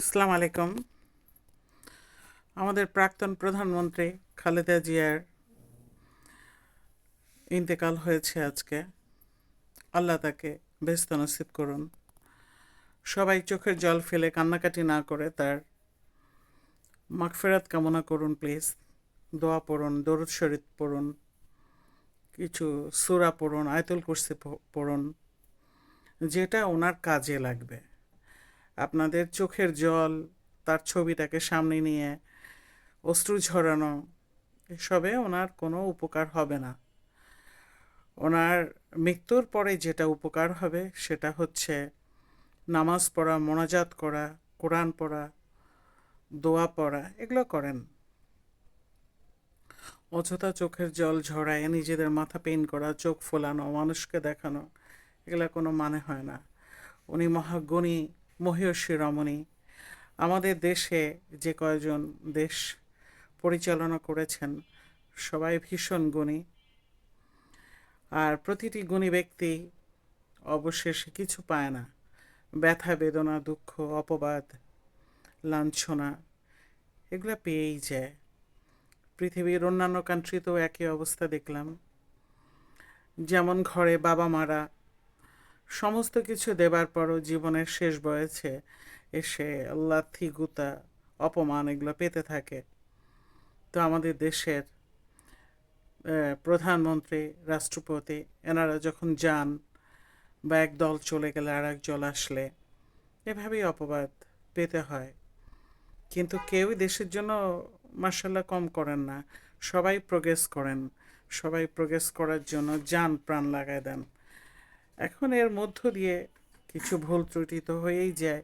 আসসালামু আলাইকুম। আমাদের প্রাক্তন প্রধানমন্ত্রী খালেদা জিয়ার ইন্তেকাল হয়েছে আজকে। আল্লাহ তাকে বেহেশত নসিব করুন। সবাই চোখের জল ফেলে কান্নাকাটি না করে তার মাগফিরাত কামনা করুন প্লিজ। দোয়া পড়ুন, দরুদ শরীফ পড়ুন, কিছু সূরা পড়ুন, আয়াতুল কুরসি পড়ুন, যেটা ওনার কাজে লাগবে। আপনাদের চোখের জল, তার ছবিটাকে সামনে নিয়ে অশ্রু ঝরানো, এসবে ওনার কোনো উপকার হবে না। ওনার মৃত্যুর পরে যেটা উপকার হবে সেটা হচ্ছে নামাজ পড়া, মোনাজাত করা, কোরআন পড়া, দোয়া পড়া, এগুলো করেন। অযথা চোখের জল ঝরায় নিজেদের মাথা পেইন করা, চোখ ফোলানো, মানুষকে দেখানো, এগুলো কোনো মানে হয় না। উনি মহাগুণী মহীয়সী রমণী। আমাদের দেশে যে কয়জন দেশ পরিচালনা করেছেন সবাই ভীষণ গুণী। আর প্রতিটি গুণী ব্যক্তি অবশেষে কিছু পায় না। ব্যথা বেদনা, দুঃখ, অপবাদ, লাঞ্ছনা, এগুলো পেয়েই যায়। পৃথিবীর অন্যান্য কান্ট্রিতেও একই অবস্থা দেখলাম। যেমন ঘরে বাবা মারা সমস্ত কিছু দেবার পরও জীবনের শেষ বয়সে এসে লাথি গুতা, অপমান এগুলো পেতে থাকে। তো আমাদের দেশের প্রধানমন্ত্রী, রাষ্ট্রপতি, এনারা যখন যান বা এক দল চলে গেলে আর এক দল আসলে এভাবেই অপবাদ পেতে হয়। কিন্তু কেউই দেশের জন্য মার্শাল্লাহ কম করেন না। সবাই প্রোগ্রেস করেন, সবাই প্রোগ্রেস করার জন্য জান প্রাণ লাগায় দেন। এখন এর মধ্য দিয়ে কিছু ভুল ত্রুটি তো হয়েই যায়।